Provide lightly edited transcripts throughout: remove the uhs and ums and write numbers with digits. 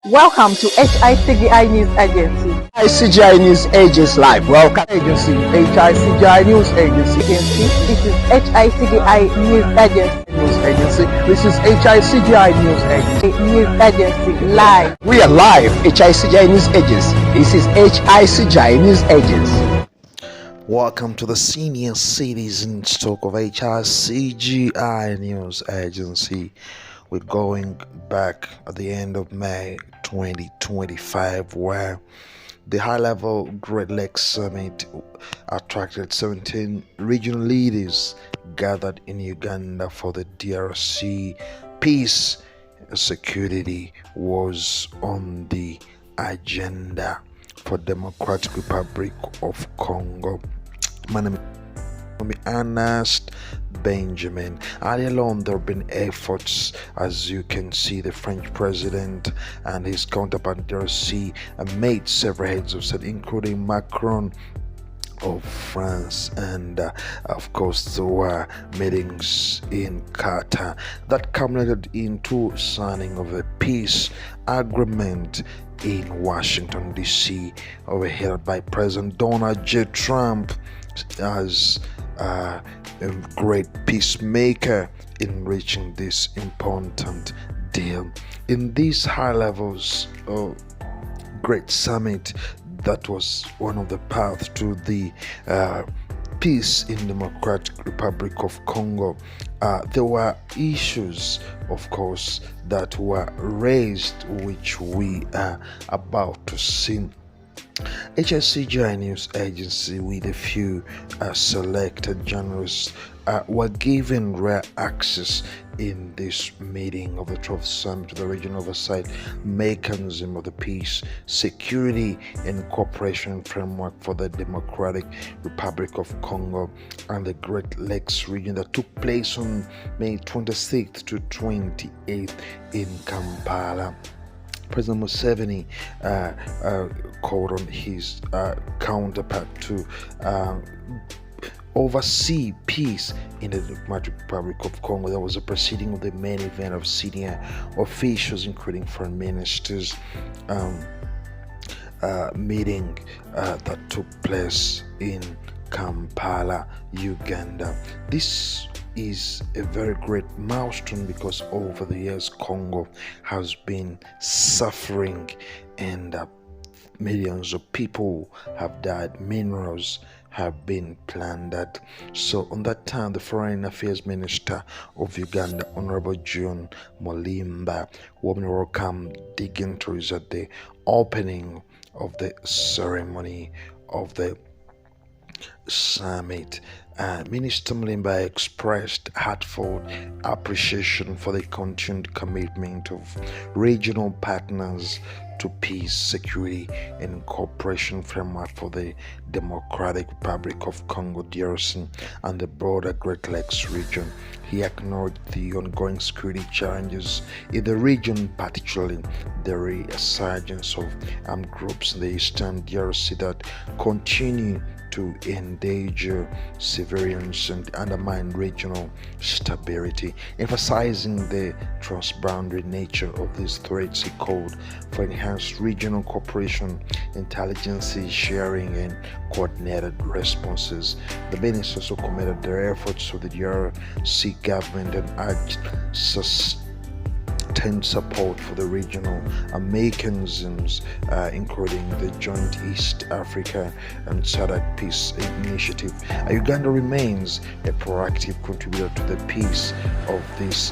Welcome to Hicgi News Agency. Hicgi News Agency Live. Welcome agency, Hicgi News Agency. This is Hicgi News Agency. This is Hicgi News Agency. News Agency Live. We are live, Hicgi News Agency. This is Hicgi News Agency. Welcome to the senior citizen talk of Hicgi News Agency. We're going back at the end of May 2025, where the high-level Great Lakes Summit attracted 17 regional leaders gathered in Uganda for the DRC. Peace and security was on the agenda for Democratic Republic of Congo. My name is Ernest Benjamin. Earlier on, there have been efforts, as you can see, the French president and his counterpart DRC made several heads of state, including Macron of France, and of course there were meetings in Qatar that culminated into signing of a peace agreement in Washington DC, overheard by President Donald J. Trump as a great peacemaker in reaching this important deal. In these high levels great summit, that was one of the paths to the peace in Democratic Republic of Congo. There were issues, of course, that were raised, which we are about to see. Hicgi News Agency, with a few selected journalists, were given rare access in this meeting of the 12th Summit to the Regional Oversight Mechanism of the Peace, Security and Cooperation Framework for the Democratic Republic of Congo and the Great Lakes region that took place on May 26th to 28th in Kampala. President Museveni called on his counterpart to oversee peace in the Democratic Republic of Congo. There was a proceeding of the main event of senior officials, including foreign ministers, meeting that took place in Kampala, Uganda. This is a very great milestone because over the years Congo has been suffering and millions of people have died, minerals have been plundered. So on that time, the Foreign Affairs Minister of Uganda, Honorable John Molimba, warmly welcomed dignitaries at the opening of the ceremony of the summit. Minister Molimba expressed heartfelt appreciation for the continued commitment of regional partners to peace, security, and cooperation framework for the Democratic Republic of Congo, DRC, and the broader Great Lakes region. He acknowledged the ongoing security challenges in the region, particularly the resurgence of armed groups in the eastern DRC that continue to endanger civilians and undermine regional stability. Emphasizing the transboundary nature of these threats, he called for enhanced regional cooperation, intelligence sharing, and coordinated responses. The ministers also committed their efforts to the DRC government and urged sustained support for the regional mechanisms, including the Joint East Africa and SADC Peace Initiative. Uganda remains a proactive contributor to the peace of this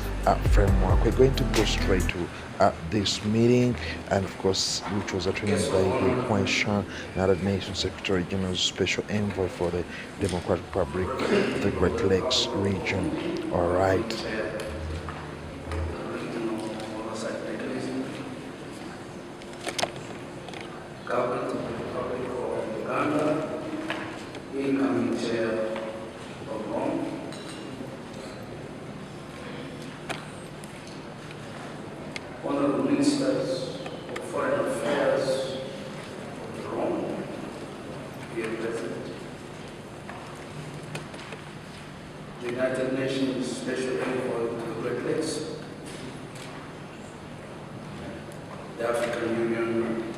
framework. We're going to go straight to this meeting, and of course, which was attended by the Question, United Nations Secretary General's Special Envoy for the Democratic Republic of the Great Lakes region. All right. Government of the Republic of Uganda, incoming chair of Rome, honorable ministers of foreign affairs of Rome, dear President, the United Nations Special Envoy to the Great Lakes, the African African Union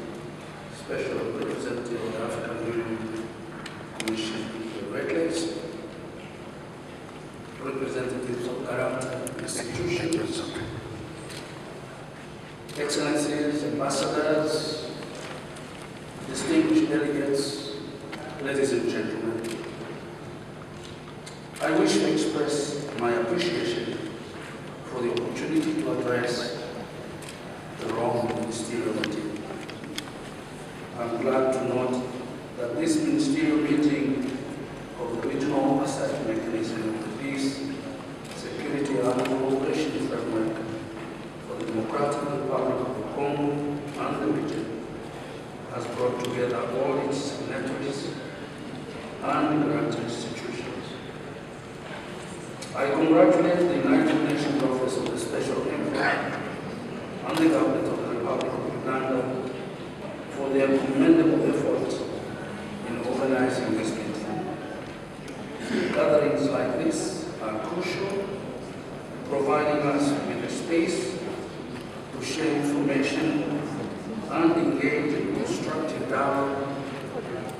Special Representative of the African Union Commission for Regulators, representatives of guarantor institutions, Excellencies, ambassadors, distinguished delegates, ladies and gentlemen. I wish to express my appreciation for the opportunity to address the wrong ministerial meeting. I'm glad to note that this ministerial meeting of the Regional Oversight Mechanism of the Peace, Security and Cooperation Framework for the Democratic Republic of the Congo and the region has brought together all its signatories and grantor institutions. I congratulate the United Nations Office of the Special Envoy and the government of the Republic of Uganda for their commendable efforts in organizing this meeting. Gatherings like this are crucial, providing us with a space to share information and engage in constructive dialogue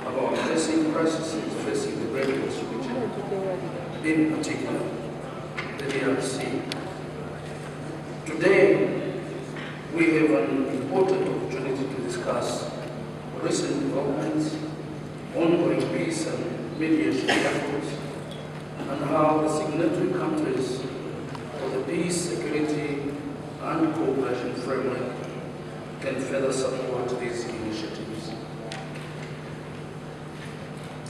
about pressing crises facing the Great West region, in particular the DRC. Today, we have an important opportunity to discuss recent developments, ongoing peace and mediation efforts, and how the signatory countries for the peace, security, and cooperation framework can further support these initiatives.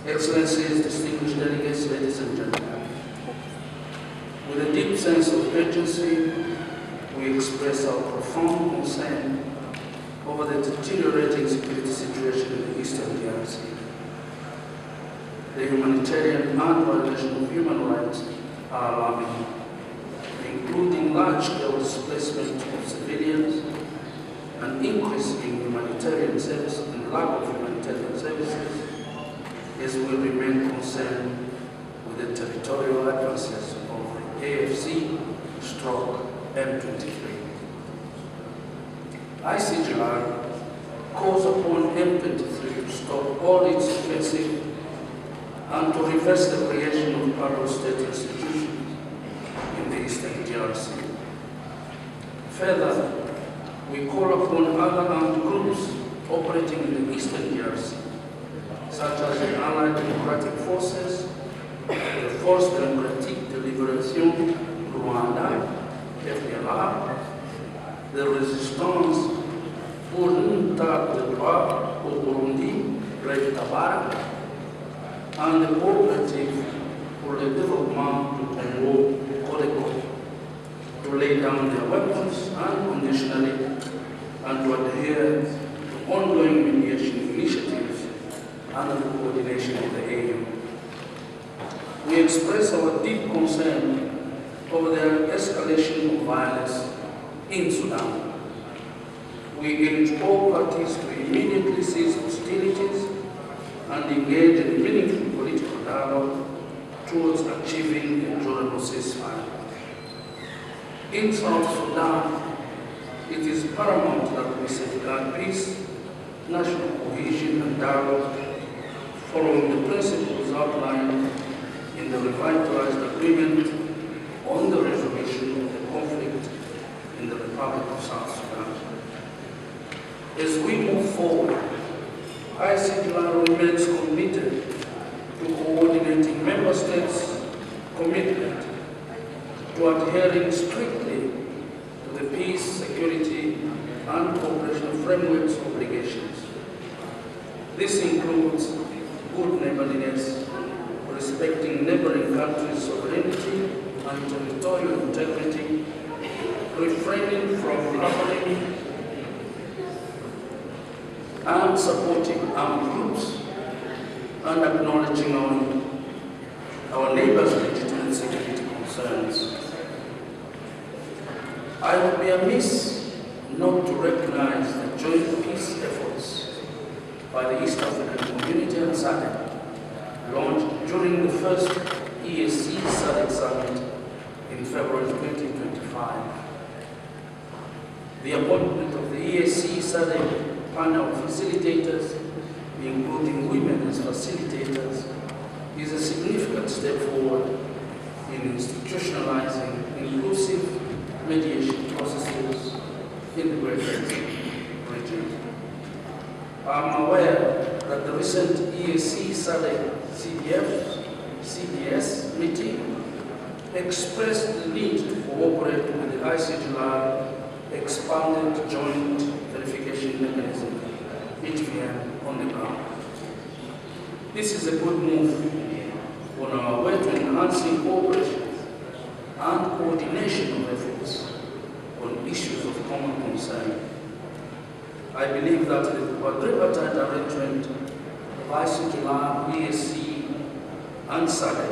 Excellencies, distinguished delegates, ladies and gentlemen, with a deep sense of urgency, we express our profound concern over the deteriorating security situation in the eastern DRC. The humanitarian and violation of human rights are alarming, including large-scale displacement of civilians, an increase in humanitarian services and lack of humanitarian services, as we remain concerned with the territorial advances of the AFC M23. ICGR calls upon M23 to stop all its offensive and to reverse the creation of parallel state institutions in the eastern DRC. Further, we call upon other armed groups operating in the eastern DRC, such as the Allied Democratic Forces, the Force Democratique de Libération Rwanda, FDLR, the Résistance pour l'Unité de droit au Burundi, Red Tabara, and the Cooperative for the Development du Congo, CODECO, to lay down their weapons unconditionally and to adhere to ongoing mediation initiatives under the coordination of the AU. We express our deep concern over the escalation of violence in Sudan. We urge all parties to immediately cease hostilities and engage in meaningful political dialogue towards achieving a durable ceasefire. In South Sudan, it is paramount that we safeguard peace, national cohesion and dialogue following the principles outlined in the revitalized agreement on the resolution of the conflict in the Republic of South Sudan. As we move forward, ICGR remains committed to coordinating member states' commitment to adhering strictly to the peace, security, and cooperation framework's obligations. This includes good neighborliness, respecting neighboring countries' sovereignty and territorial integrity, refraining from harboring and supporting armed groups, and acknowledging our neighbors' legitimate security concerns. I would be amiss not to recognize the joint peace efforts by the East African Community and SADC, launched during the first EAC SADC Summit in February 2025. The appointment of the EAC SADC panel of facilitators, including women as facilitators, is a significant step forward in institutionalizing inclusive mediation processes in the Great Lakes region. I'm aware that the recent EAC SADC CDS meeting expressed the need to cooperate with the ICGLR expanded joint verification mechanism, HVM, on the ground. This is a good move on our way to enhancing cooperation and coordination of efforts on issues of common concern. I believe that the quadripartite arrangement of ICGLR, EAC, and SADC,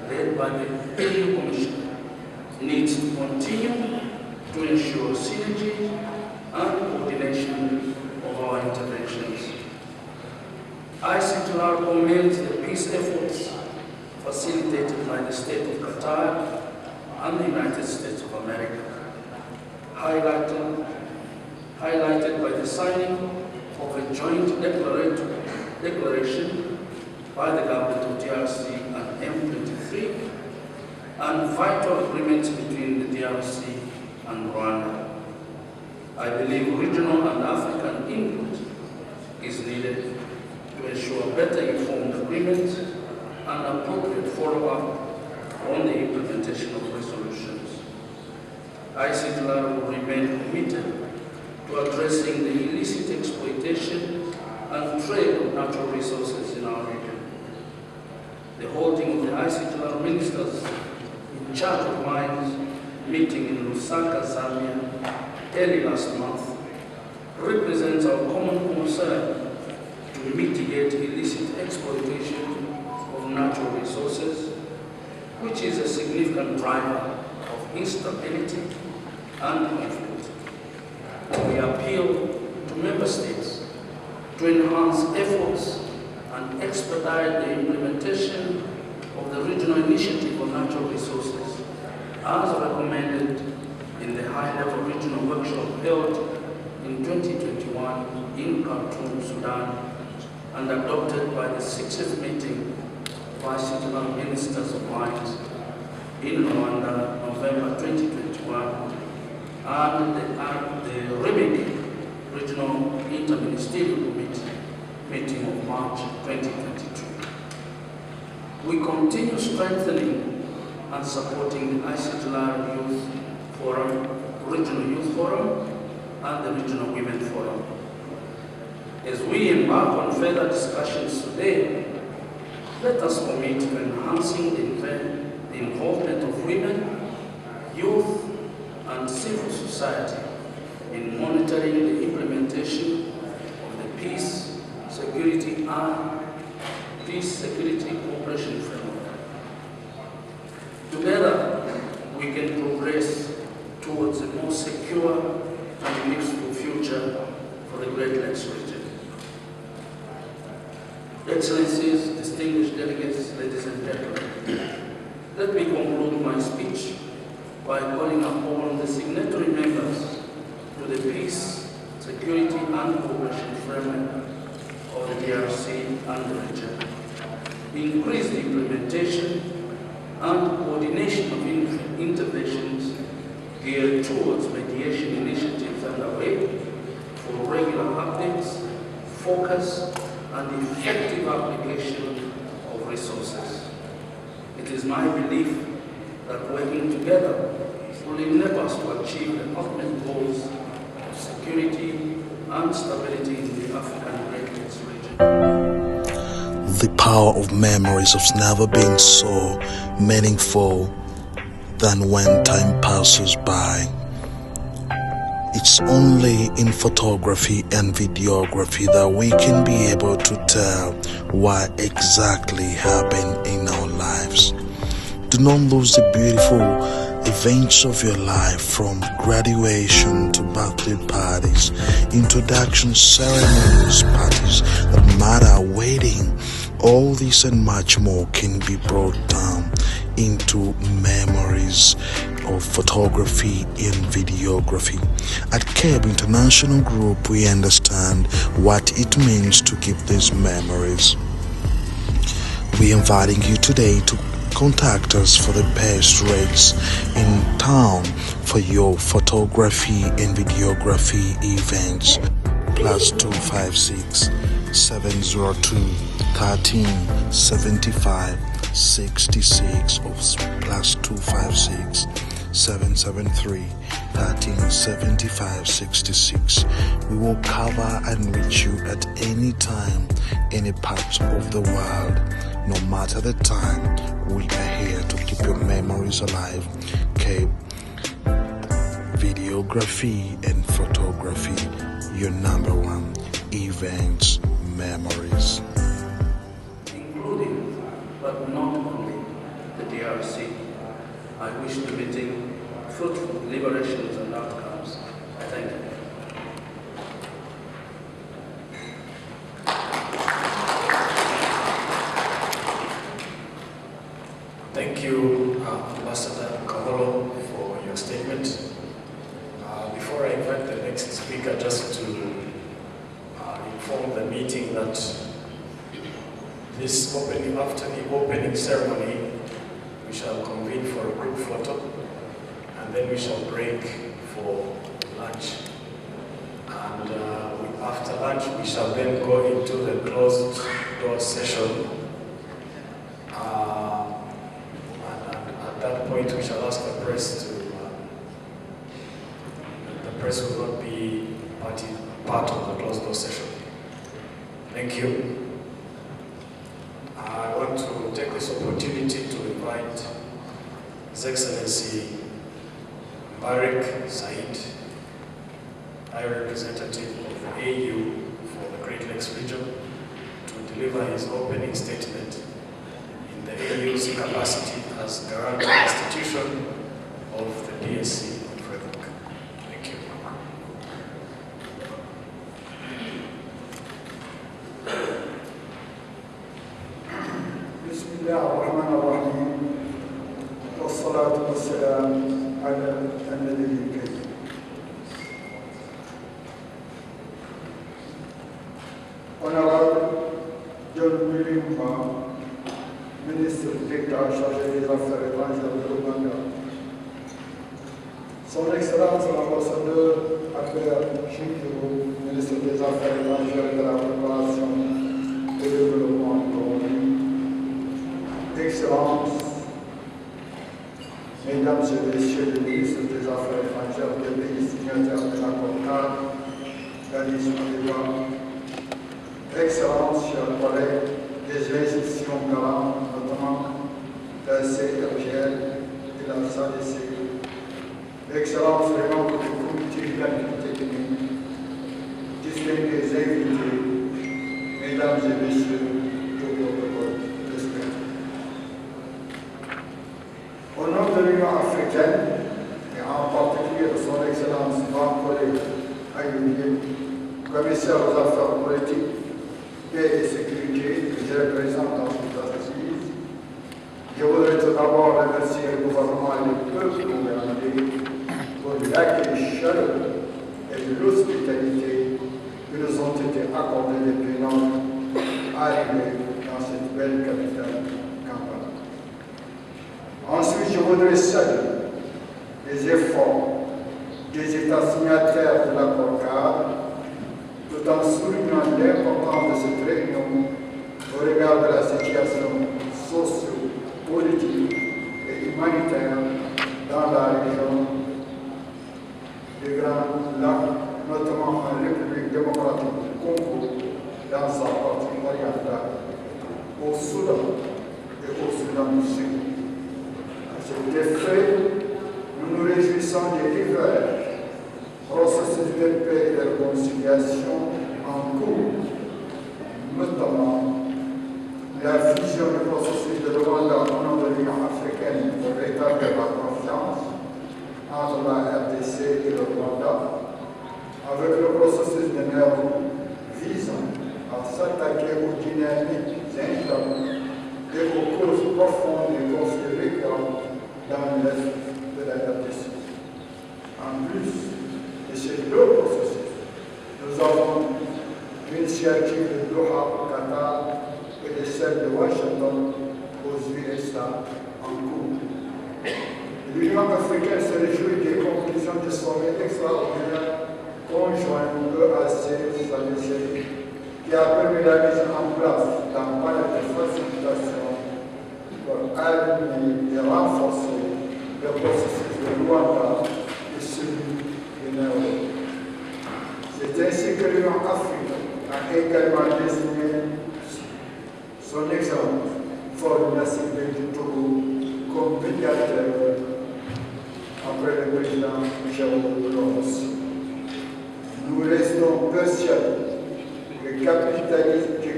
led by the EU Commission, needs to continue to ensure synergy and coordination of our interventions. ICGLR commends the peace efforts facilitated by the State of Qatar and the United States of America, highlighted by the signing of a joint declaration by the government of DRC and M23, and vital agreements between the DRC and Rwanda. I believe regional and African input is needed to ensure better informed agreements and appropriate follow-up on the implementation of resolutions. ICGLR will remain committed to addressing the illicit exploitation and trade of natural resources in our region. The holding of the ICGLR ministers in charge of mines meeting in Lusaka, Zambia, early last month, represents our common concern to mitigate illicit exploitation of natural resources, which is a significant driver of instability and conflict. We appeal to member states to enhance efforts and expedite the implementation of the Regional Initiative on Natural Resources as recommended in the high-level regional workshop held in 2021 in Khartoum, Sudan, and adopted by the 60th meeting of ICGLR Ministers of Mines in Rwanda, November 2021, and the RIMIC Regional Interministerial Committee meeting of March 2022. We continue strengthening and supporting the ICGLR Youth Forum, Regional Youth Forum, and the Regional Women Forum. As we embark on further discussions today, let us commit to enhancing the involvement of women, youth, and civil society in monitoring the implementation of the Peace, Security Cooperation Framework. Together, we can progress towards a more secure and peaceful future for the Great Lakes region. Excellencies, distinguished delegates, ladies and gentlemen, let me conclude my speech by calling upon the signatory members to the Peace, Security and Cooperation Framework of the DRC and the region. Increase the implementation and coordination of interventions geared towards mediation initiatives underway for regular updates, focus, and effective application of resources. It is my belief that working together will enable us to achieve the ultimate goals of security and stability in the African Great Lakes region. The power of memories has never been so meaningful than when time passes by. It's only in photography and videography that we can be able to tell what exactly happened in our lives. Do not lose the beautiful events of your life, from graduation to birthday parties, introduction ceremonies, parties that matter, wedding. All this and much more can be brought down into memories of photography and videography. At KEB International Group, we understand what it means to keep these memories. We are inviting you today to contact us for the best rates in town for your photography and videography events. +256 702 13 75 66 or +256 773 13 75 66. We will cover and reach you at any time, any part of the world. No matter the time, we are here to keep your memories alive. Okay. Videography and photography, your number one events memories. Including, but not only, the DRC. I wish the meeting fruitful deliberations and outcomes. I thank you. Thank you, Ambassador Kaholo, for your statement. Before I invite the next speaker, just to inform the meeting that this opening, after the opening ceremony, we shall convene for a group photo, and then we shall break for lunch. And after lunch, we shall then go into the closed door session. At that point, we shall ask the press to, the press will not be part of the closed door session. Thank you. I want to take this opportunity to invite His Excellency Barak Said, High Representative of the AU for the Great Lakes region, to deliver his opening statement in the AU's capacity as guarantor institution of the DSC framework. Thank you. بسم الله الرحمن الرحيم والصلاة والسلام على النبي الكريم. Honorable John William Palm, ministre d'État chargé des Affaires étrangères de l'Ouganda, Son Excellence l'ambassadeur Albert Hicgi, ministre des Affaires étrangères et de la Coopération et du Développement du Congo, Excellences, Mesdames et Messieurs les ministres des Affaires étrangères des pays signataires de l'accord-cadre, Galice Madiba, Excellences, chers collègues des institutions galantes, notamment la CRGL et la SADC, Excellences, les membres du comité d'analyse technique, distingués invités, Mesdames et Messieurs, tout protocole respecté. Au nom de l'Union africaine, et en particulier de son Excellence, grand collègue Hicgi, commissaire aux affaires politiques, paix et sécurité, que je représente dans cette assise, je voudrais tout d'abord remercier le gouvernement et le peuple congolais pour l'accueil chaleureux et l'hospitalité qui nous ont été accordés depuis notre arrivée dans cette belle capitale, Kampala. Ensuite, je voudrais saluer les efforts des États signataires de l'accord-cadre, tout en soulignant l'importance de cette réunion au regard de la situation socio-politique et humanitaire dans la région des Grands Lacs, notamment en République démocratique du Congo, dans sa partie orientale, au Soudan et au Soudan du Sud. À cet effet, nous nous réjouissons des divers processus de paix et de réconciliation en cours, notamment la fusion du processus de Rwanda au nom de l'Union africaine pour rétablir la confiance entre la RDC et le Rwanda, avec le processus de Nairobi visant à s'attaquer aux dynamiques instables et aux causes profondes des conflits récurrents dans l'Est de la RDC. plus de ces deux processus, nous avons l'initiative de Doha au Qatar et de celle de Washington aux USA en cours. L'Union africaine se réjouit des conclusions du sommet extraordinaire conjoint EAC-SADC qui a permis la mise en place d'un panel de facilitation pour aligner et renforcer le processus de Rwanda et celui de Nairobi. C'est ainsi que l'Union africaine a également désigné son Excellence Faure Gnassingbé du Togo comme médiateur après le président Michel Roulos. Nous restons persuadés que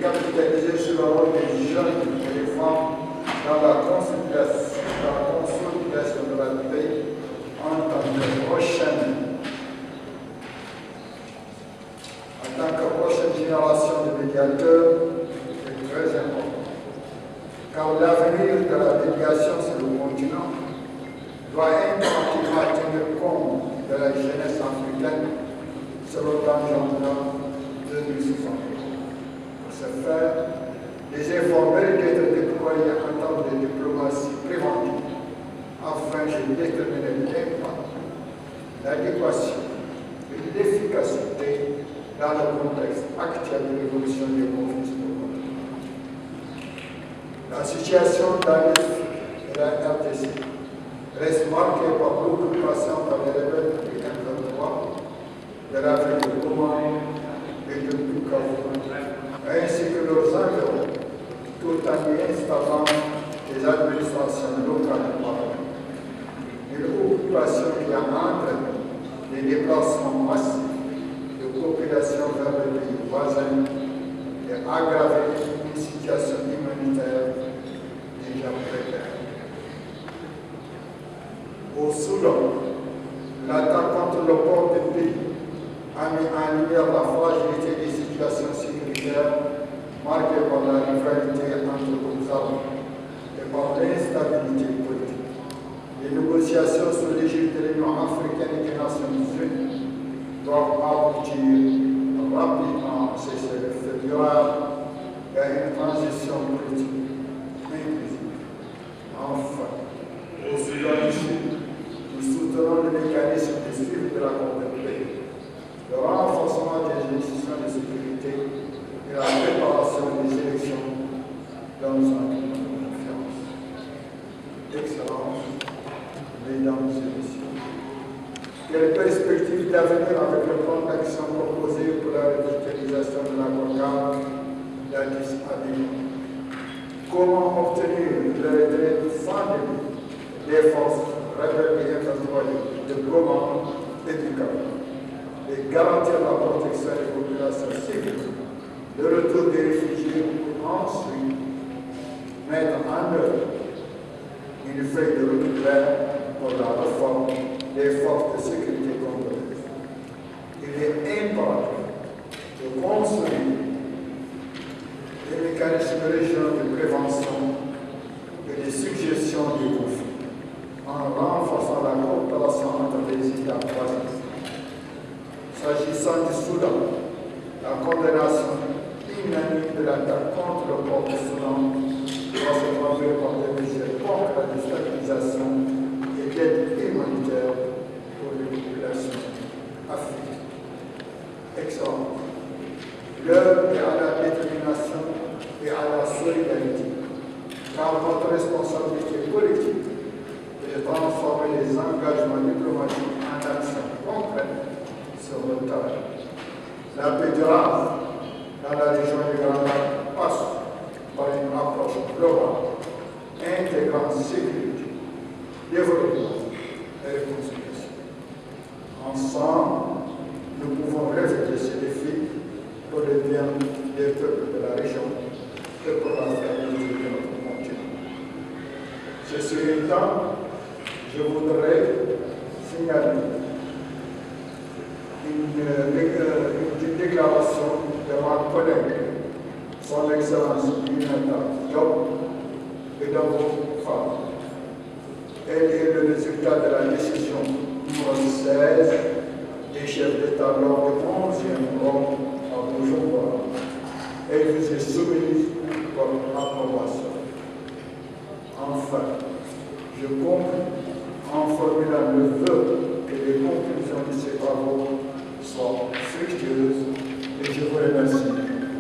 capitaliser sur le rôle des jeunes et des femmes dans la consolidation de la paix en tant que prochaine génération de médiateurs est très important. Car l'avenir de la médiation sur le continent doit impérativement tenir compte de la jeunesse africaine selon l'agenda 2060. Pour ce faire, les efforts méritent d'être déployés en termes de diplomatie préventive afin de déterminer l'impact, l'adéquation et l'efficacité dans le contexte actuel de l'évolution des conflits sur le continent. La situation dans l'Est et la RDC reste marquée par l'occupation par les rebelles du M23 de l'Afrique de Goma et de Bukavu, ainsi que leurs environs, tout en y installant des administrations locales et parallèles. Une occupation qui a entraîné des déplacements massifs de population vers les pays voisins et aggravé une situation humanitaire déjà précaire. Au Soudan, l'attaque contre le port du pays a mis en lumière la fragilité des situations sécuritaires marquées par la rivalité entre les armes et par l'instabilité politique. Les négociations sous l'égide de l'Union africaine et des Nations unies doivent aboutir rapidement à cesser le feu durable et à une transition politique inclusive. Enfin, au Soudan du Sud, nous soutenons le mécanisme de suivi de l'accord de paix, le renforcement des institutions de sécurité et la préparation des élections dans un climat de confiance. Excellences, Mesdames et Messieurs, quelle perspective d'avenir avec le plan d'action proposé pour la revitalisation de la Congo d'Addis Abeba? Comment obtenir le retrait sans délai des forces rebelles et intertroyées de Goma et du Cap et garantir la protection des populations civiles, le retour des réfugiés pour ensuite mettre en œuvre une feuille de route claire pour la réforme des forces de sécurité congolaises. Il est impératif de construire des mécanismes régionaux de prévention et de suggestion des conflits en renforçant la coopération entre les États voisins. S'agissant du Soudan, la condamnation unanime de l'attaque contre le port du Soudan doit se traduire par des mesures contre la déstabilisation et l'aide humanitaire pour les populations africaines. Excellent. L'heure est à la détermination et à la solidarité, car notre responsabilité politique est de transformer les engagements diplomatiques en actions concrètes sur le terrain. La paix durable dans la région du Grand Lac passe par une approche globale, intégrant sécurité, développement et réconciliation. Ensemble, nous pouvons relever ces défis pour le bien des peuples de la région et pour la stabilité de notre continent. Ceci étant, je voudrais signaler une déclaration de ma collègue, son Excellence Minata Diop, et de vos femmes. Elle est le résultat de la décision numéro 16, des chefs d'État lors du 11e Rome à Bujumbura, et vous est soumise comme approbation. Enfin, je conclue en formulant le vœu que les conclusions de ces travaux soient fructueuses et je vous remercie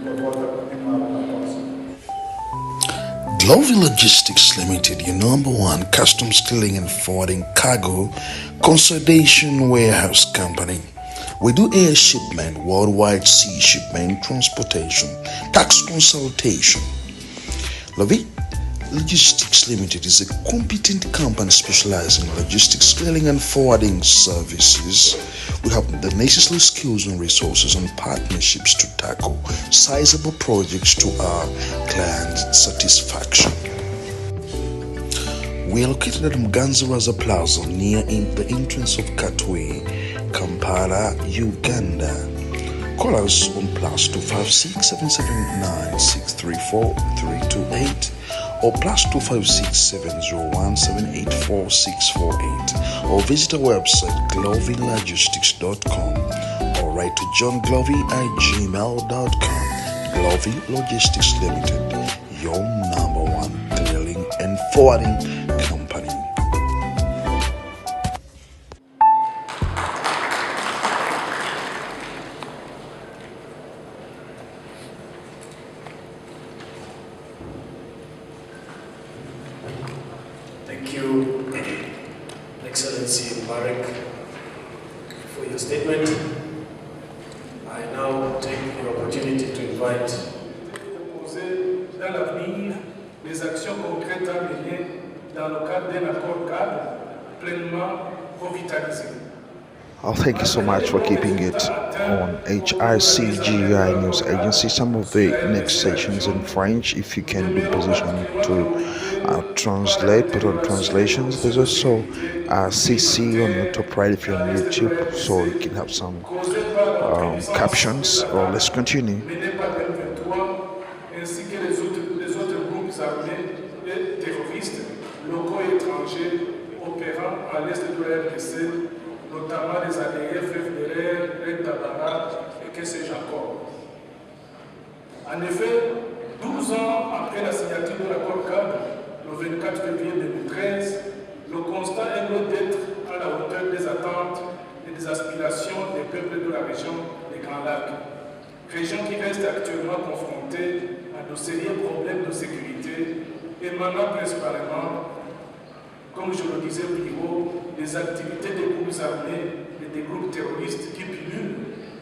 pour votre aimable attention. Glovi Logistics Limited, your number one customs clearing and forwarding cargo consolidation warehouse company. We do air shipment, worldwide sea shipment, transportation, tax consultation. Glovi Logistics Limited is a competent company specializing in logistics clearing and forwarding services. We have the necessary skills and resources and partnerships to tackle sizable projects to our clients' satisfaction. We are located at Mganzaraza Plaza near the entrance of Katwe, Kampala, Uganda. Call us on +256 779 634 328 or +256 701 784 648 or visit our website glovylogistics.com or write to johnglovy@gmail.com. Glovi Logistics Limited, your number one clearing and forwarding company. Thank you, Excellency Mubarak, for your statement. I now take the opportunity to invite Proposer dans l'avenir des actions concrètes à mener dans le cadre d'un accord cadre pleinement revitalisé. Thank you so much for keeping it on HICGI News Agency. Some of the next sessions in French, if you can be in position to translate, put on translations. There's also CC on your top right if you're on YouTube, so you can have some captions. Or let's continue. Menée par M23 ainsi que les autres groupes armés et terroristes locaux et étrangers opérant à l'est de la RDC, notamment les ADF, FDR, Red Tabara et que sais-je encore. En effet, 12 ans après la signature de l'accord cadre, le 24 février 2013, le constat est loin d'être à la hauteur des attentes et des aspirations des peuples de la région des Grands Lacs. Région qui reste actuellement confrontée à de sérieux problèmes de sécurité émanant principalement, comme je le disais plus haut, des activités des groupes armés et des groupes terroristes qui pullulent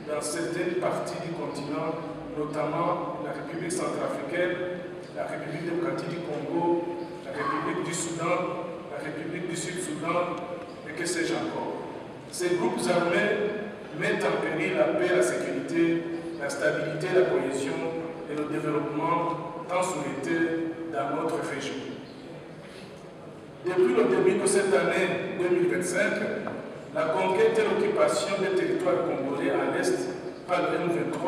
dans certaines parties du continent, notamment la République centrafricaine, la République démocratique du Congo, la République du Soudan, la République du Sud-Soudan et que sais-je encore. Ces groupes armés mettent en péril la paix, la sécurité, la stabilité, la cohésion et le développement tant souhaité dans notre région. Depuis le début de cette année 2025, la conquête et l'occupation des territoires congolais à l'Est par le M23,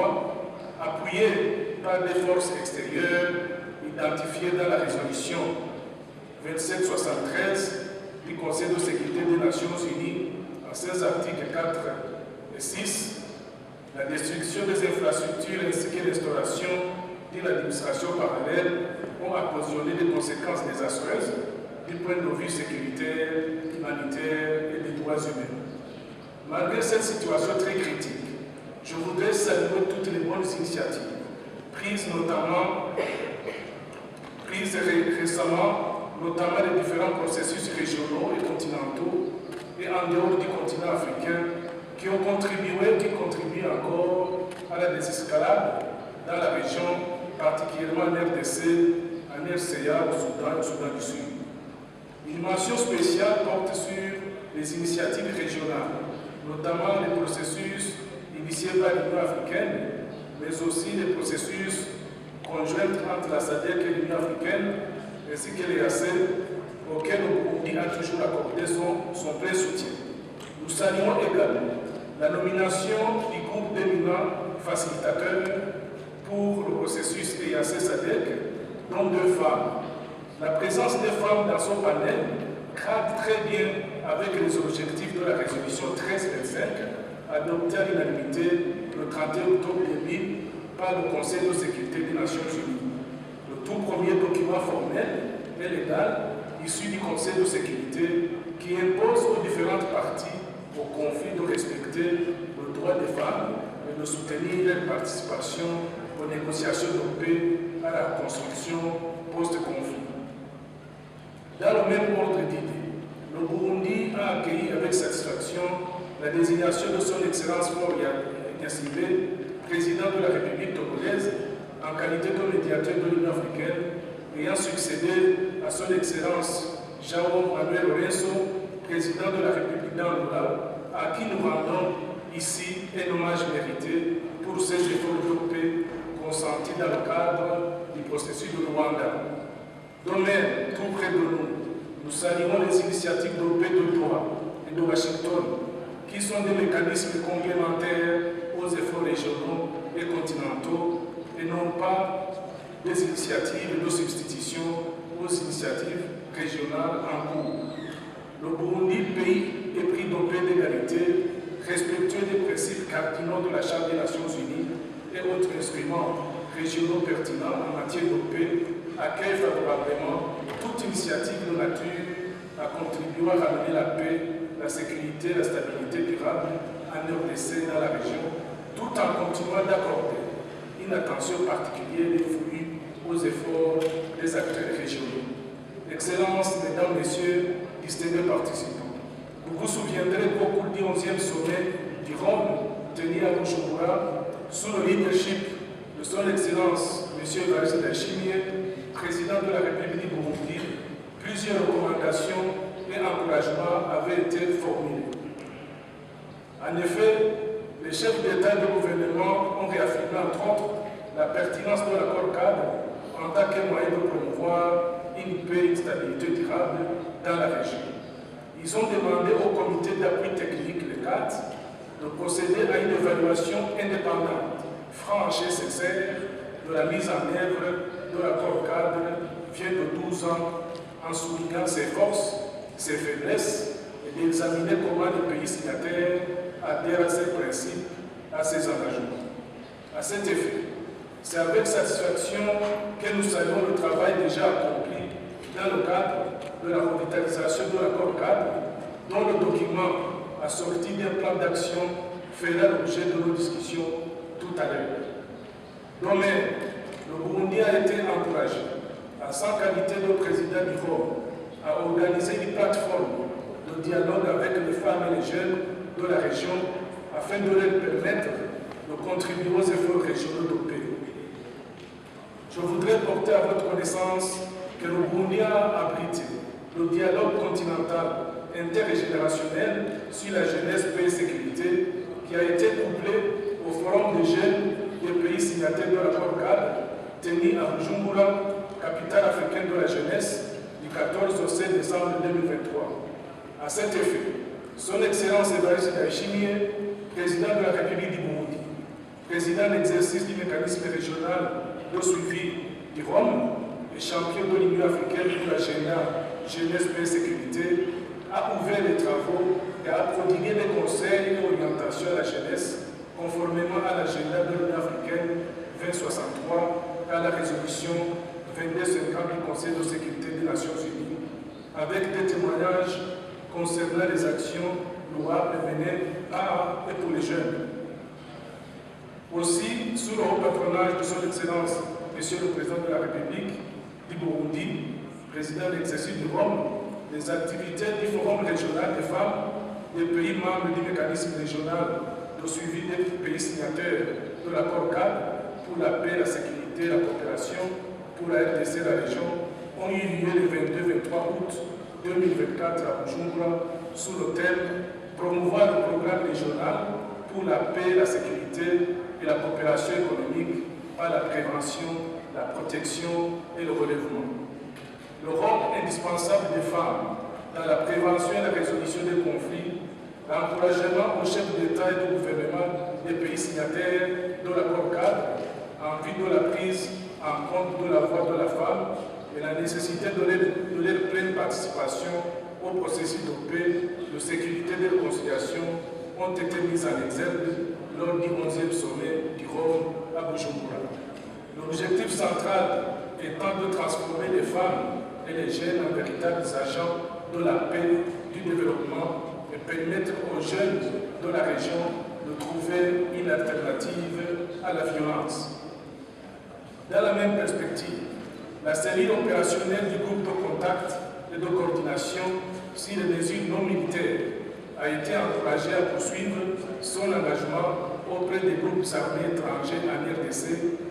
appuyée par des forces extérieures identifiées dans la résolution 2773 du Conseil de sécurité des Nations Unies en 16 articles 4 et 6, la destruction des infrastructures ainsi que l'instauration d'une administration parallèle ont occasionné des conséquences désastreuses du point de vue sécuritaire, humanitaire et des droits humains. Malgré cette situation très critique, je voudrais saluer toutes les bonnes initiatives prises récemment, notamment les différents processus régionaux et continentaux et en dehors du continent africain qui ont contribué, qui contribuent encore à la désescalade dans la région, particulièrement en RDC, en RCA, au Soudan du Sud. Une mention spéciale porte sur les initiatives régionales, notamment les processus initiés par l'Union africaine, mais aussi les processus conjoints entre la SADC et l'Union africaine, ainsi que l'EAC, auxquels le Burundi a toujours accordé son plein soutien. Nous saluons également la nomination du groupe d'éminents facilitateurs pour le processus EAC-SADC, dont 2 femmes. La présence des femmes dans son panel cadre très bien avec les objectifs de la résolution 1325, adoptée à l'unanimité le 31 octobre 2000 par le Conseil de sécurité des Nations Unies. Le tout premier document formel et légal issu du Conseil de sécurité qui impose aux différentes parties au conflit de respecter le droit des femmes et de soutenir leur participation aux négociations de paix à la construction post-conflit. Dans le même ordre d'idées, le Burundi a accueilli avec satisfaction la désignation de son Excellence Yassibé, président de la République togolaise, en qualité de médiateur de l'Union africaine, ayant succédé à son Excellence João Manuel Lourenço, président de la République d'Angola, à qui nous rendons ici un hommage mérité pour ses efforts de paix consentis dans le cadre du processus de Rwanda. De même, tout près de nous saluons les initiatives de paix de Doha et de Washington, qui sont des mécanismes complémentaires aux efforts régionaux et continentaux et non pas des initiatives de substitution aux initiatives régionales en cours. Le Burundi, pays épris de paix et d'égalité, respectueux des principes cardinaux de la Charte des Nations Unies et autres instruments régionaux pertinents en matière de paix, accueille favorablement toute initiative de nature à contribuer à ramener la paix, la sécurité et la stabilité durable en RDC dans la région, tout en continuant d'accorder une attention particulière et fluide aux efforts des acteurs régionaux. Excellences, Mesdames, Messieurs, distingués participants, vous vous souviendrez qu'au cours du 11e sommet du Rhône, tenu à Bujumbura, sous le leadership de son Excellence M. Evariste Ndayishimiye, président de la République du Burundi, plusieurs recommandations et encouragements avaient été formulés. En effet, les chefs d'État et de gouvernement ont réaffirmé entre autres la pertinence de l'accord cadre en tant que moyen de promouvoir une paix et une stabilité durable dans la région. Ils ont demandé au comité d'appui technique, le CAT, de procéder à une évaluation indépendante, franche et sincère de la mise en œuvre de l'accord cadre vieux de 12 ans en soulignant ses forces, ses faiblesses et d'examiner comment les pays signataires adhèrent à ses principes, à ses engagements. À cet effet, c'est avec satisfaction que nous saluons le travail déjà accompli dans le cadre de la revitalisation de l'accord cadre, dont le document assorti d'un plan d'action fera l'objet de nos discussions tout à l'heure. De même, le Burundi a été encouragé, en sa qualité de président du Rhône, à organiser une plateforme de dialogue avec les femmes et les jeunes de la région afin de leur permettre de contribuer aux efforts régionaux de paix. Je voudrais porter à votre connaissance que le Burundi a abrité le dialogue continental intergénérationnel sur la jeunesse, paix et sécurité qui a été couplé au forum des jeunes des pays signataires de l'accord cadre tenu à Bujumbura, capitale africaine de la jeunesse, du 14 au 16 décembre 2023. À cet effet, son Excellence Evariste Ndayishimiye, président de la République du Burundi, président d'exercice du mécanisme régional de suivi du Rhône et champion de l'Union africaine pour l'agenda jeunesse, paix et sécurité, a ouvert les travaux et a prodigué des conseils et orientations à la jeunesse conformément à l'agenda de l'Union africaine 2063 et à la résolution 2250 du Conseil de sécurité des Nations Unies, avec des témoignages concernant les actions louables menées par et pour les jeunes. Aussi, sous le haut patronage de son Excellence, Monsieur le Président de la République du Burundi, président de l'exercice du Rhône, les activités du Forum régional des femmes des pays membres du mécanisme régional de suivi des pays signataires de l'accord cadre pour la paix, la sécurité et la coopération pour la RDC et la région ont eu lieu le 22-23 août 2024 à Bujumbura sous le thème « Promouvoir le programme régional pour la paix, la sécurité et la coopération économique par la prévention, la protection et le relèvement ». Le rôle indispensable des femmes dans la prévention et la résolution des conflits, l'encouragement aux chefs d'État et de gouvernement des pays signataires de l'accord cadre en vue de la prise en compte de la voix de la femme et la nécessité de leur pleine participation au processus de paix, de sécurité et de réconciliation ont été mises en exergue lors du 11e sommet du Rhum à Bujumbura. L'objectif central étant de transformer les femmes et les jeunes en véritables agents de la paix, du développement et permettre aux jeunes de la région de trouver une alternative à la violence. Dans la même perspective, la cellule opérationnelle du groupe de contact et de coordination sur les mesures non militaires a été encouragée à poursuivre son engagement auprès des groupes armés étrangers en RDC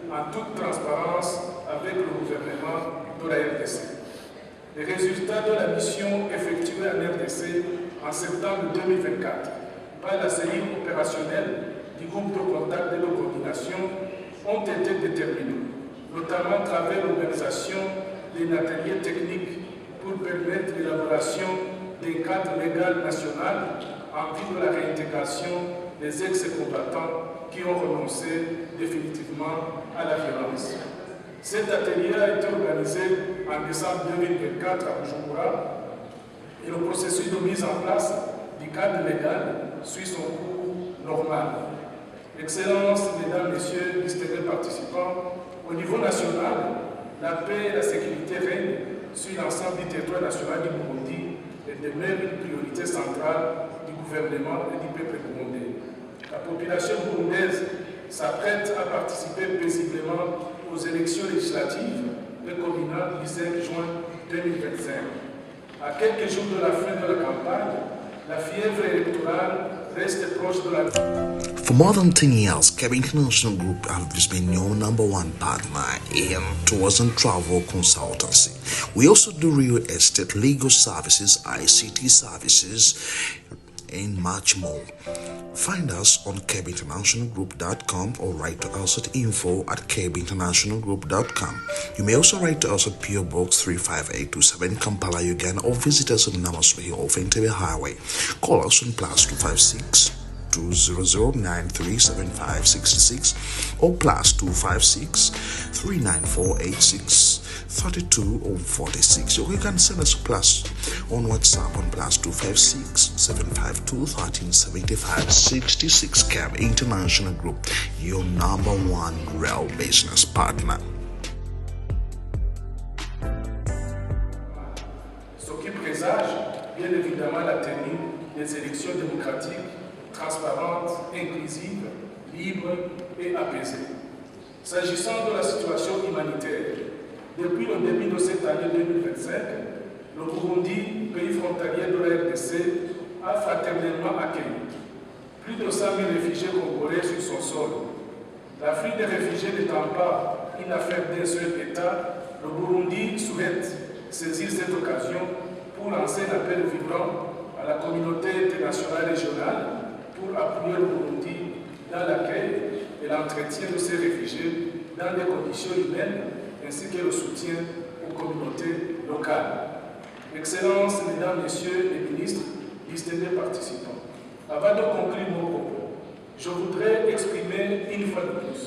en toute transparence avec le gouvernement de la RDC. Les résultats de la mission effectuée en RDC en septembre 2024 par la cellule opérationnelle du groupe de contact et de coordination ont été déterminés, notamment à travers l'organisation d'un atelier technique pour permettre l'élaboration d'un cadre légal national en vue de la réintégration des ex-combattants qui ont renoncé définitivement à la violence. Cet atelier a été organisé en décembre 2024 à Bujumbura et le processus de mise en place du cadre légal suit son cours normal. Excellences, Mesdames, Messieurs, distingués participants, au niveau national, la paix et la sécurité règnent sur l'ensemble du territoire national du Burundi et demeure une priorité centrale du gouvernement et du peuple burundais. La population burundaise s'apprête à participer paisiblement aux élections législatives et communales du 5 juin 2025. À quelques jours de la fin de la campagne, la fièvre électorale reste proche de la... For more than 10 years, Kebbi International Group has been your #1 partner in tours and travel consultancy. We also do real estate, legal services, ICT services, and much more. Find us on KebbiInternationalGroup.com or write to us at info@KebbiInternationalGroup.com. You may also write to us at PO Box 35827 Kampala, Uganda, or visit us on Namaswahi off Entebbe Highway. Call us on +256 200937566 or +256 3948632 or 46. Or you can send us a plus on WhatsApp on +256 752 1375 66. Cab International Group, your #1 rail business partner. Ce qui présage bien évidemment la tenue des élections démocratiques, transparentes, inclusives, libres et apaisées. S'agissant de la situation humanitaire, depuis le début de cette année 2025, le Burundi, pays frontalier de la RDC, a fraternellement accueilli plus de 100 000 réfugiés congolais sur son sol. L'Afrique des réfugiés n'étant pas une affaire d'un seul État, le Burundi souhaite saisir cette occasion pour lancer un appel vibrant à la communauté internationale régionale pour appuyer le Burundi dans l'accueil et l'entretien de ces réfugiés dans des conditions humaines ainsi que le soutien aux communautés locales. Excellences, Mesdames, Messieurs les ministres, distingués participants, avant de conclure mon propos, je voudrais exprimer une fois de plus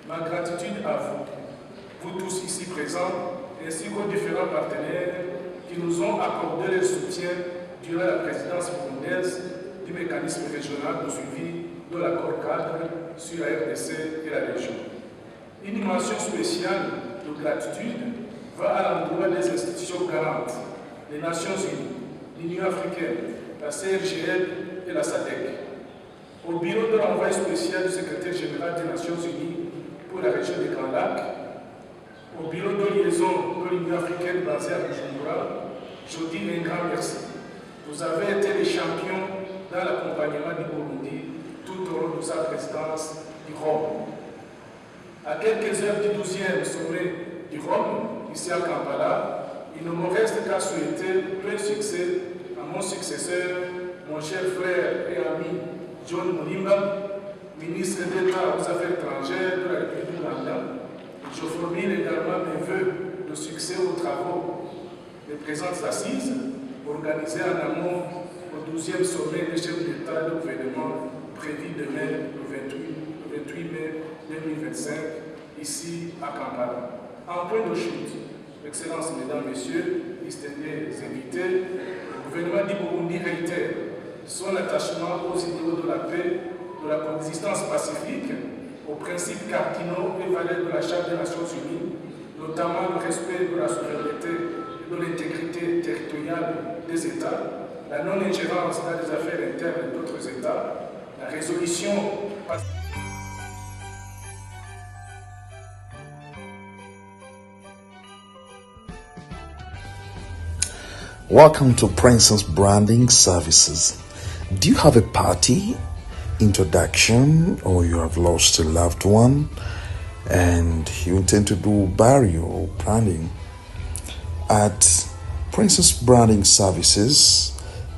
ma gratitude à vous, vous tous ici présents, ainsi qu'aux différents partenaires qui nous ont accordé leur soutien durant la présidence burundaise du mécanisme régional de suivi de l'accord cadre sur la RDC et la région. Une mention spéciale de gratitude va à l'endroit des institutions garantes, les Nations Unies, l'Union africaine, la CRGL et la SADC, au bureau de l'envoyé spécial du secrétaire général des Nations Unies pour la région des Grands Lacs, au bureau de liaison de l'Union africaine basée à Bujumbura, je dis un grand merci. Vous avez été les champions dans l'accompagnement du Burundi tout au long de sa présidence du Rhum. À quelques heures du 12e sommet du Rhum, ici à Kampala, il ne me reste qu'à souhaiter plein succès à mon successeur, mon cher frère et ami John Mulimba, ministre d'État aux Affaires étrangères de la République du Rwanda. Je formule également mes vœux de succès aux travaux des présentes assises organisées en amont au 12e sommet des chefs d'État et de gouvernement prévu demain, le 28 mai 2025, ici à Kampala. En point de chute, Excellences, Mesdames, Messieurs, distingués invités, le gouvernement du Burundi réitère son attachement aux idéaux de la paix, de la coexistence pacifique, aux principes cardinaux et valeurs de la Charte des Nations Unies, notamment le respect de la souveraineté et de l'intégrité territoriale des États, la non-ingérence dans les affaires internes d'autres États, la résolution pacifique. Welcome to Princess Branding Services. Do you have a party, introduction, or you have lost a loved one and you intend to do burial or branding? At Princess Branding Services,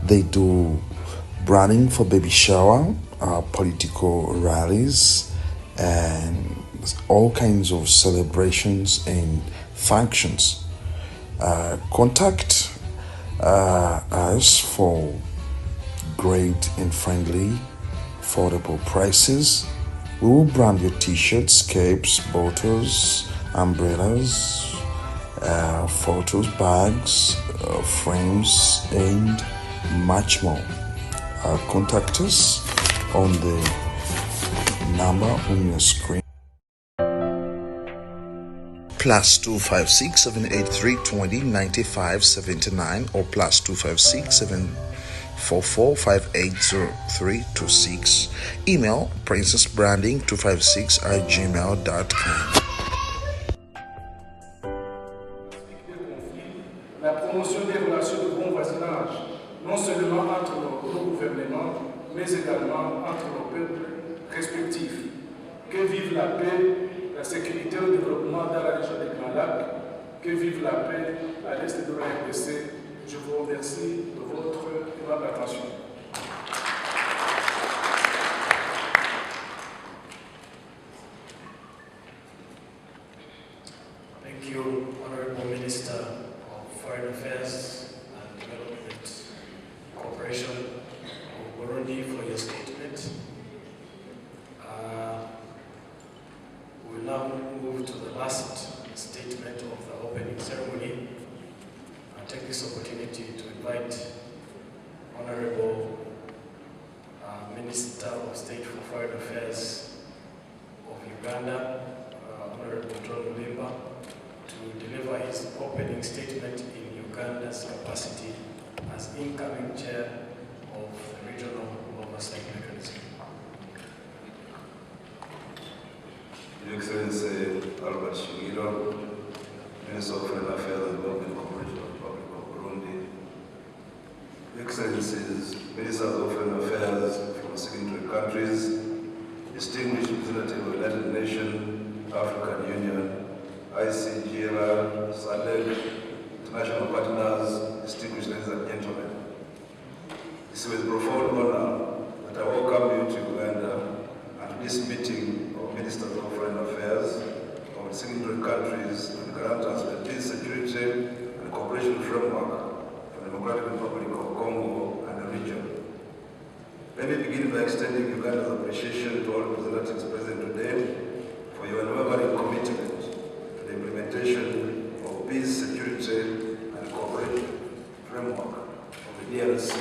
they do branding for baby shower, political rallies, and all kinds of celebrations and functions. Contact us for great and friendly, affordable prices. We will brand your t-shirts, capes, bottles, umbrellas, photos, bags, frames, and much more. Contact us on the number on your screen. +256 783 20 95 79 or +256 744 580326. Email princessbranding256@gmail.com. La promotion des relations de bon voisinage, non seulement entre nos gouvernements, mais également entre nos peuples respectifs. Que vive la paix, la sécurité et le développement dans la région des Grands Lacs. Que vive la paix à l'est de la RDC. Je vous remercie de votre aimable attention. Thank you, Honorable Minister of Foreign Affairs and Development Cooperation of Burundi, for your statement. We'll now move to the last statement of the opening ceremony. I'll take this opportunity to invite Honorable Minister of State for Foreign Affairs of Uganda, Honorable John Mulimba, to deliver his opening statement in Uganda's capacity as incoming chair of the Regional Oversight Mechanism. Your Excellency Albert Shingiro, Minister of Foreign Affairs and Development Cooperation of the Republic of Burundi, Your Excellencies, Ministers of Foreign Affairs from signatory countries, distinguished representative of the United Nations, African Union, ICGLR, SADC, international partners, distinguished ladies and gentlemen. It's with profound honor that I welcome you to Uganda and this meeting of Ministers of Foreign Affairs of the signatory countries and grantors of the peace, security, and cooperation framework for the Democratic Republic of Congo and the region. Let me begin by extending Uganda's appreciation to all representatives present today for your unwavering commitment to the implementation of peace, security, and cooperation framework of the DRC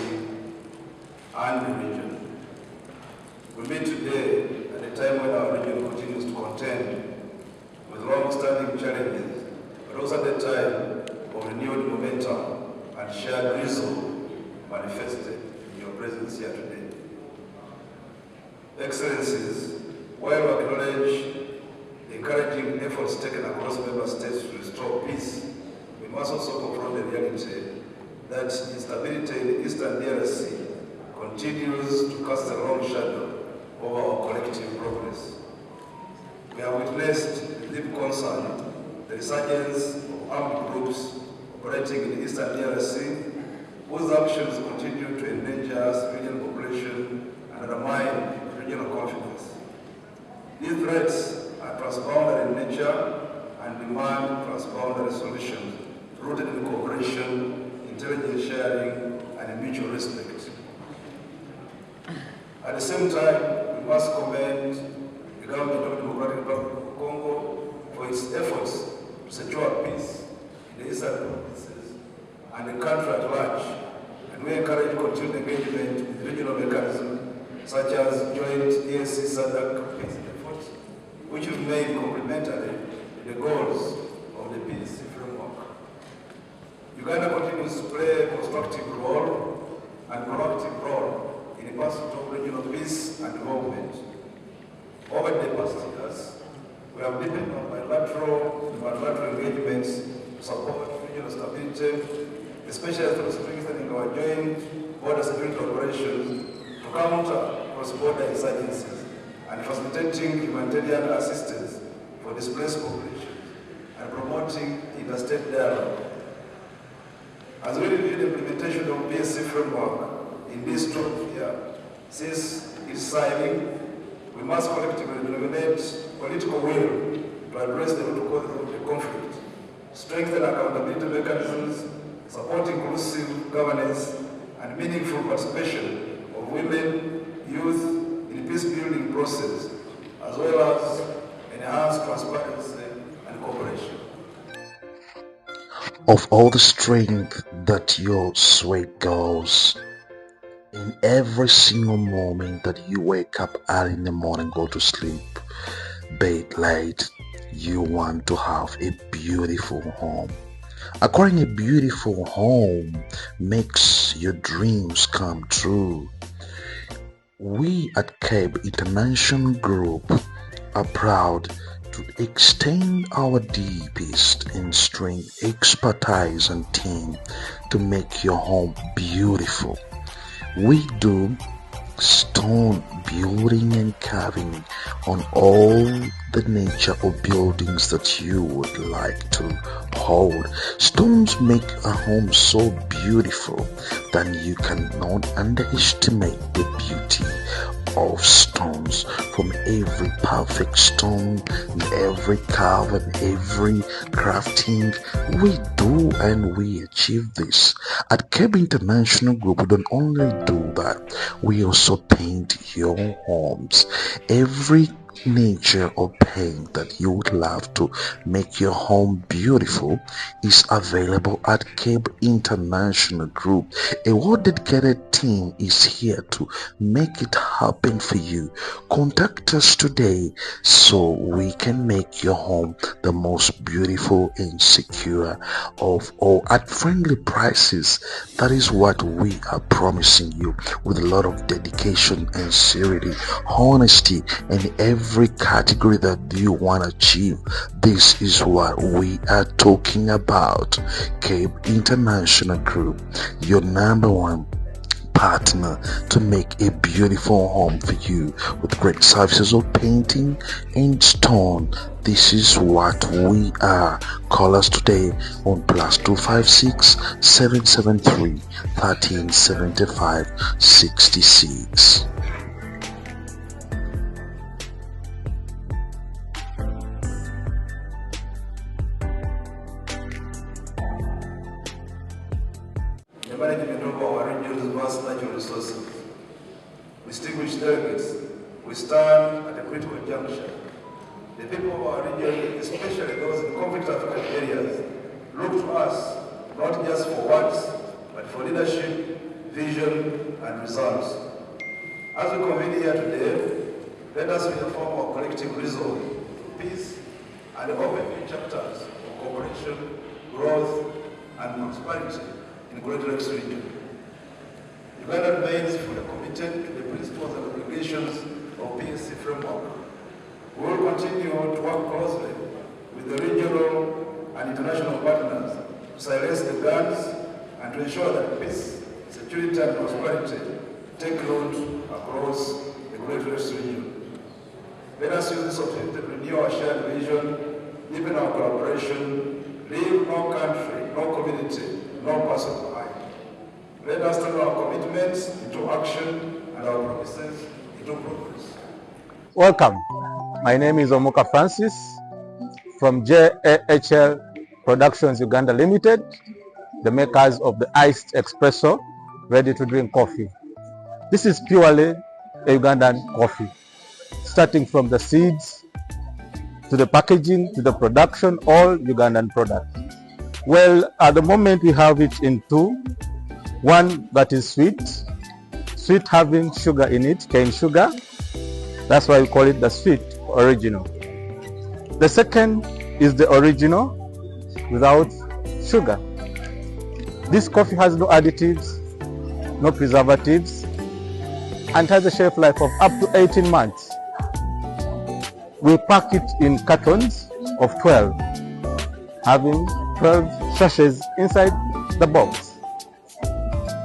and the region. We meet today at a time when our region continues to contend with long-standing challenges, but also at a time of renewed momentum and shared resolve manifested in your presence here today. Excellencies, while we acknowledge the encouraging efforts taken across member states to restore peace, we must also confront the reality that instability in the Eastern DRC continues to cast a long shadow over our collective progress. We have witnessed with deep concern the resurgence of armed groups operating in the Eastern DRC, whose actions continue to endanger civilian population and undermine regional confidence. These threats are transboundary in nature and demand transboundary solutions rooted in cooperation, intelligence sharing, and mutual respect. At the same time, we must commend the government of the Democratic Republic of Congo for its efforts to secure peace in the eastern provinces, and the country at large. And we encourage continued engagement with regional mechanisms such as joint EAC SADC peace efforts, which remain complementary to the goals of the peace framework. Uganda continues to play a constructive role and proactive role in the pursuit of regional peace and development. Over the past years, we have deepened our bilateral and multilateral engagements to support regional stability, especially through strengthening our joint border security operations to counter cross-border insurgencies and facilitating humanitarian assistance for displaced populations and promoting interstate dialogue. As we review the implementation of PSC framework in this 12th year since its signing, we must collectively rejuvenate political will to address the root causes of the conflict, strengthen accountability mechanisms, support inclusive governance, and meaningful participation of women, youth in the peace-building process, as well as enhance transparency and cooperation. Of all the strength that your sweat goes, in every single moment that you wake up early in the morning, go to sleep, bed late, you want to have a beautiful home. Acquiring a beautiful home makes your dreams come true. We at CABE International Group are proud to extend our deepest in strength, expertise and team to make your home beautiful. We do stone building and carving on all the nature of buildings that you would like to hold. Stones make a home so beautiful that you cannot underestimate the beauty of stones. From every perfect stone, every carve and every crafting, we do and we achieve this. At CABE International Group, we don't only do that, we also paint your homes. Every nature of paint that you would love to make your home beautiful is available at CABE International Group. A well-dedicated team is here to make it happen for you. Contact us today so we can make your home the most beautiful and secure of all at friendly prices. That is what we are promising you, with a lot of dedication and sincerity, honesty, and every category that you want to achieve. This is what we are talking about. CABE International Group, your number one partner to make a beautiful home for you with great services of painting and stone. This is what we are. Call us today on +256 773 1375 66. The management of our region's vast natural resources. Distinguished delegates, we stand at a critical juncture. The people of our region, especially those in conflict-affected areas, look to us not just for words, but for leadership, vision, and results. As we convene here today, let us reaffirm our collective resolve to peace and open new chapters of cooperation, growth, and prosperity in Greater Lakes region. Uganda remains fully committed to the principles and obligations of PSC framework. We will continue to work closely with the regional and international partners to silence the guns and to ensure that peace, security, and prosperity take root across the Greater Lakes region. Let us use this opportunity to renew our shared vision, deepen our collaboration, leave no country, no community, no person behind. Let us turn our commitments into action and our promises into progress. Welcome. My name is Omuka Francis from JAHL Productions Uganda Limited, the makers of the iced espresso, ready to drink coffee. This is purely a Ugandan coffee, starting from the seeds to the packaging to the production, all Ugandan products. Well, at the moment we have it in two. One that is sweet having sugar in it, cane sugar. That's why we call it the sweet original. The second is the original without sugar. This coffee has no additives, no preservatives, and has a shelf life of up to 18 months. We pack it in cartons of 12, having 12 sachets inside the box.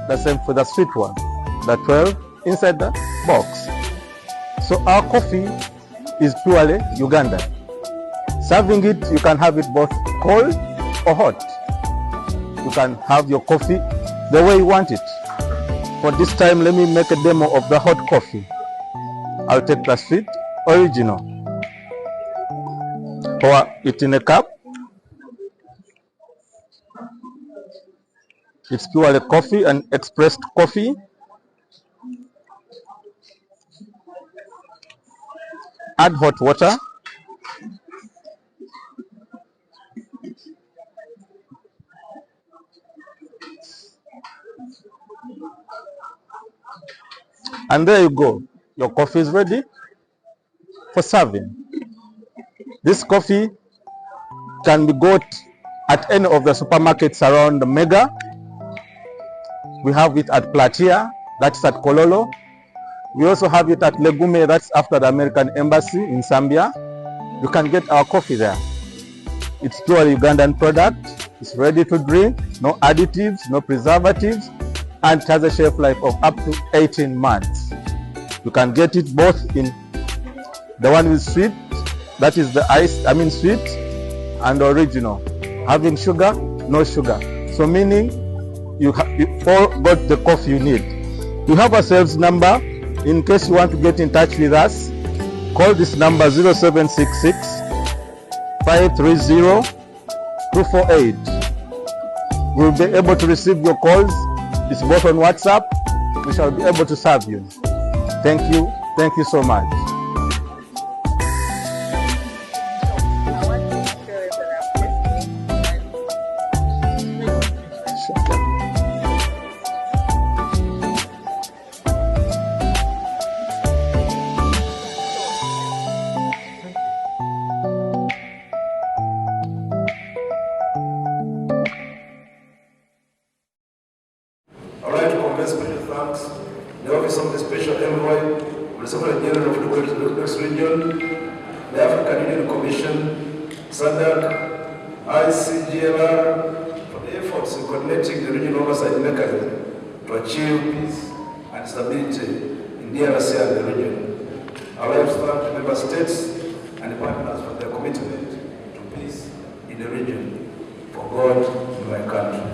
The same for the sweet one, the 12 inside the box. So our coffee is purely Ugandan. Serving it, you can have it both cold or hot. You can have your coffee the way you want it. For this time, let me make a demo of the hot coffee. I'll take the sweet original, pour it in a cup. It's purely coffee and expressed coffee. Add hot water. And there you go. Your coffee is ready for serving. This coffee can be got at any of the supermarkets around the Mega. We have it at Platia, that's at Kololo. We also have it at Legume, that's after the American Embassy in Zambia. You can get our coffee there. It's purely Ugandan product. It's ready to drink, no additives, no preservatives, and it has a shelf life of up to 18 months. You can get it both in the one with sweet, that is the sweet, and the original, having sugar, no sugar. So meaning you all got the coffee you need. We have a sales number. In case you want to get in touch with us, call this number 0766 530 248. We'll be able to receive your calls. It's both on WhatsApp. We shall be able to serve you. Thank you so much. I would like to convey special thanks to the Office of the Special Envoy of the Secretary General of the West Region, the African Union Commission, SADC, ICGLR, for the efforts in coordinating the regional oversight mechanism to achieve peace and stability in DRC and the region. I would like to thank the member states and the partners for their commitment to peace in the region, for God in my country.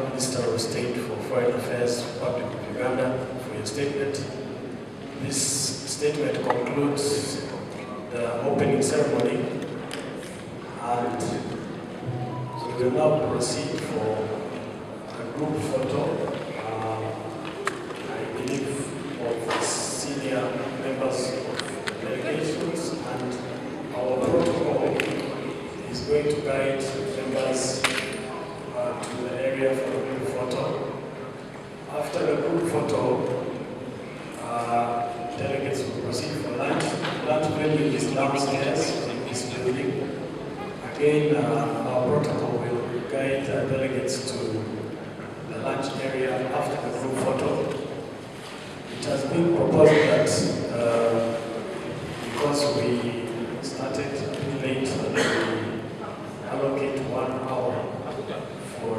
Minister of State for Foreign Affairs, Republic of Uganda, for your statement. This statement concludes the opening ceremony, and we will now proceed for a group photo, I believe, of senior members of delegations, and our protocol is going to guide members to the area for a group photo. After the group photo, delegates will proceed for lunch. Lunch venue is downstairs in this building. Again, our protocol will guide delegates to the lunch area after the group photo. It has been proposed that because we started late, we allocate 1 hour for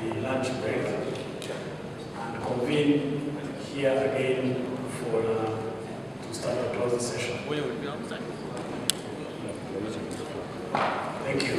the lunch break and convene here again for to start the closing session. Thank you.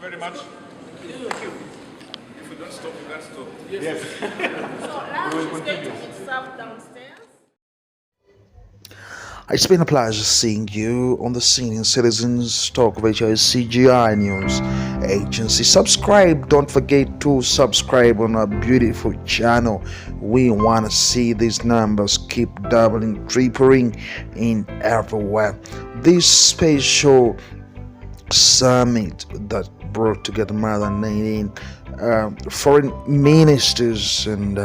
very much. Thank you. If we don't stop, we can't stop. Yes. So lunch is going to be served downstairs. It's been a pleasure seeing you on the Senior Citizens Talk of HICGI News Agency. Subscribe. Don't forget to subscribe on our beautiful channel. We want to see these numbers keep doubling, tripling in everywhere. This special summit that brought together more than 18 foreign ministers and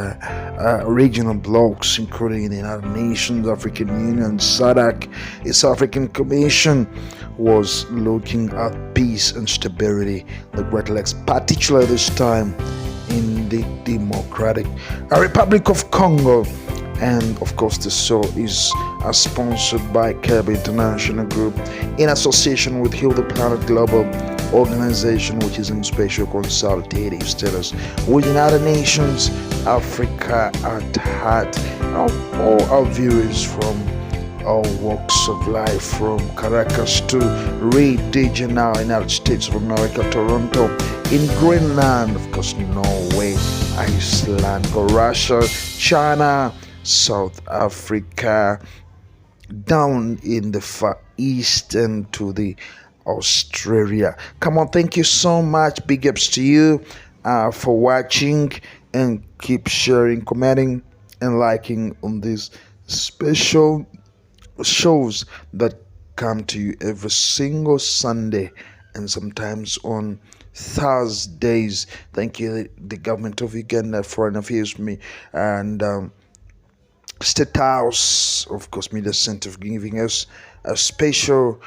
regional blocs, including the United Nations, African Union, SADC, East African Commission, was looking at peace and stability, the Great Lakes, particularly this time in the Democratic Republic of Congo. And of course, the show is sponsored by Kirby International Group in association with Heal the Planet Global Organization, which is in special consultative status with United Nations Africa at heart. All our viewers from all walks of life, from Caracas to regional United States of America, Toronto, in Greenland, of course, Norway, Iceland, Russia, China, South Africa, down in the Far East and to the Australia. Come on, thank you so much. Big ups to you for watching, and keep sharing, commenting, and liking on these special shows that come to you every single Sunday and sometimes on Thursdays. Thank you, the government of Uganda, Foreign Affairs, me, and State House, of course, Media Center, for giving us a special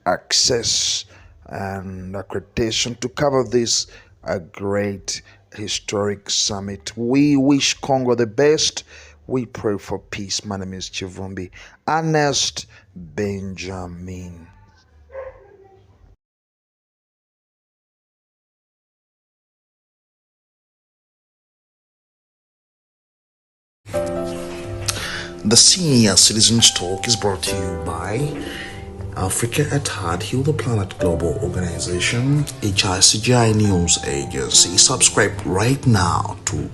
access and accreditation to cover this great historic summit. We wish Congo the best. We pray for peace. My name is Chivumbi Ernest Benjamin. The Senior Citizens Talk is brought to you by Africa at Heart, Heal the Planet Global Organization, HICGI News Agency. Subscribe right now to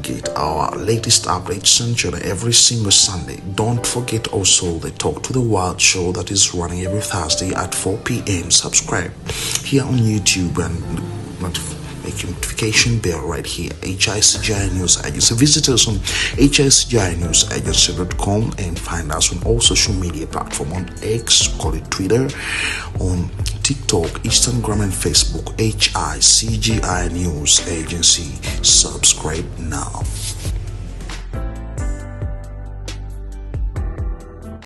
get our latest updates sent every single Sunday. Don't forget also the Talk to the World show that is running every Thursday at 4 p.m. Subscribe here on YouTube and make your notification bell right here. HICGI News Agency. Visit us on hicginewsagency.com and find us on all social media platforms, on X, call it Twitter, on TikTok, Instagram, and Facebook. HICGI News Agency. Subscribe now.